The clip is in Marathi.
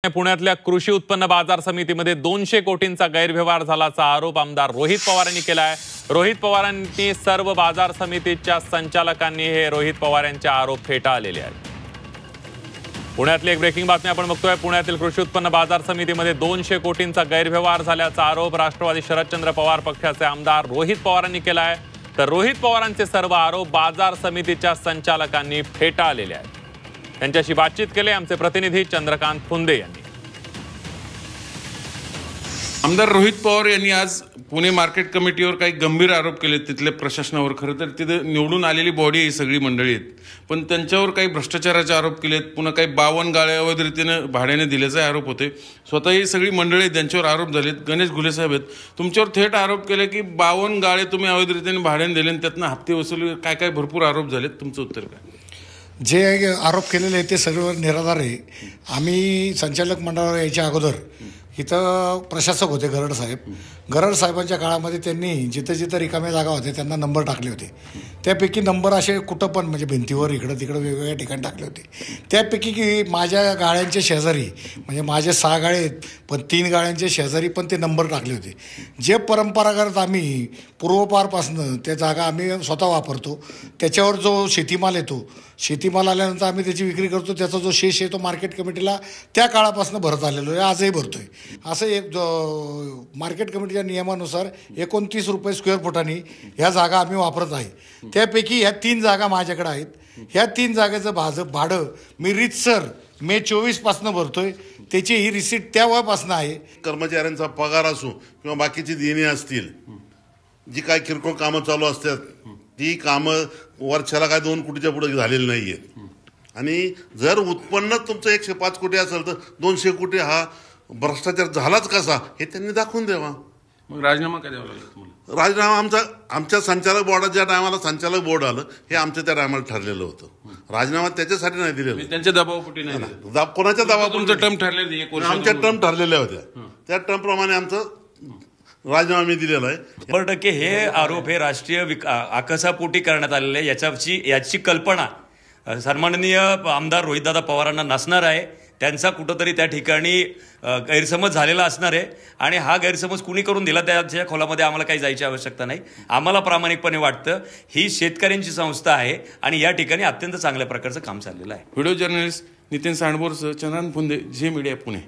पुण्यातल्या कृषी उत्पन्न बाजार समितीमध्ये 200 कोटींचा गैरव्यवहार झाल्याचा आरोप आमदार रोहित पवारांनी केलाय। रोहित पवारांनी सर्व बाजार समितीच्या संचालकांनी हे रोहित पवार यांचे आरोप फेटाळलेले आहेत। पुण्यातली एक ब्रेकिंग बातमी आपण बघतोय। पुण्यातील कृषी उत्पन्न बाजार समितीमध्ये 200 कोटींचा गैरव्यवहार झाल्याचा आरोप राष्ट्रवादी शरदचंद्र पवार पक्षाचे आमदार रोहित पवारांनी केलाय। तर रोहित पवारांचे सर्व आरोप बाजार समितीच्या संचालकांनी फेटाळलेले आहेत। त्यांच्याशी बातचीत केली आमचे प्रतिनिधी चंद्रकांत फुंदे यांनी। आमदार रोहित पवार यांनी आज पुणे मार्केट कमिटीवर काही गंभीर आरोप केले तिथल्या प्रशासनावर। खरं तर तिथे निवडून आलेली बॉडी ही सगळी मंडळी आहेत, पण त्यांच्यावर काही भ्रष्टाचाराचे आरोप केलेत। पुन्हा काही 52 गाळ्या अवैध रीतीने भाड्याने दिल्याचे आरोप होते। स्वतः ही सगळी मंडळी आहेत ज्यांच्यावर आरोप झालेत। गणेश घुले साहेब आहेत, तुमच्यावर थेट आरोप केले की 52 गाळे तुम्ही अवैध रीतीने भाड्याने दिले आणि त्यातनं हप्ते वसुली काय काय भरपूर आरोप झालेत। तुमचं उत्तर काय? जे आरोप केलेले आहेत ते सर्व निराधार आहे। आम्ही संचालक मंडळावर यायच्या अगोदर इथं प्रशासक होते गरड साहेब। गरड साहेबांच्या काळामध्ये त्यांनी जिथं जिथं रिकाम्या जागा होत्या त्यांना नंबर टाकले होते। त्यापैकी नंबर असे कुठं पण म्हणजे भिंतीवर इकडं तिकडं वेगवेगळ्या ठिकाणी टाकले होते। त्यापैकी की माझ्या गाळ्यांच्या शेजारी म्हणजे माझे 6 गाळे आहेत, पण 3 गाळ्यांच्या शेजारी पण ते नंबर टाकले होते। जे परंपरागत आम्ही पूर्वपारपासनं त्या जागा आम्ही स्वतः वापरतो। त्याच्यावर जो शेतीमाल येतो, शेतीमाल आल्यानंतर आम्ही त्याची विक्री करतो। त्याचा जो शेष आहे तो मार्केट कमिटीला त्या काळापासून भरत आलेलो आहे, आजही भरतोय। असं एक मार्केट कमिटीच्या नियमानुसार 29 रुपये स्क्वेअर फुटांनी ह्या जागा आम्ही वापरत आहे। त्यापैकी ह्या 3 जागा माझ्याकडे आहेत। ह्या 3 जागेचं भाडं मी रीतसर मे 24 पासून भरतोय। त्याची ही रिसीट त्या वयापासून आहे। कर्मचाऱ्यांचा पगार असो किंवा बाकीची देणी असतील, जी काय किरकोळ कामं चालू असतात ती कामं वर्षाला काय 2 कोटीच्या पुढे झालेली नाही आहेत। आणि जर उत्पन्न तुमचं 105 कोटी असेल तर 200 कोटी हा भ्रष्टाचार झालाच कसा हे त्यांनी दाखवून द्यावा। मग राजीनामा काय द्यावा लागला तुम्हाला? राजीनामा आमच्या संचालक बोर्डाच्या ज्या टायमाला संचालक बोर्ड आलं हे आमच्या त्या टायमाला ठरलेलं होतं। राजीनामा त्याच्यासाठी नाही दिलेला, त्यांच्या दबावापोटी नाही। कोणाच्या दबावापोटी टर्म ठरले, आमच्या टर्म ठरलेल्या होत्या। त्या टर्म प्रमाणे आमचं राजीनामा मी दिलेला आहे। 100% हे आरोप हे राष्ट्रीय आकसापोटी करण्यात आलेले याची कल्पना सन्माननीय आमदार रोहितदादा पवारांना नसणार आहे। त्यांचा कुठंतरी त्या ठिकाणी गैरसमज झालेला असणार आहे आणि हा गैरसमज कुणी करून दिला त्याच्या खोलामध्ये आम्हाला काही जायची आवश्यकता नाही। आम्हाला प्रामाणिकपणे वाटतं ही शेतकऱ्यांची संस्था आहे आणि या ठिकाणी अत्यंत चांगल्या प्रकारचं काम चाललेलं आहे। व्हिडिओ जर्नलिस्ट नितीन सांडबोरसह चंद्रकांत फुंदे, झी मीडिया, पुणे।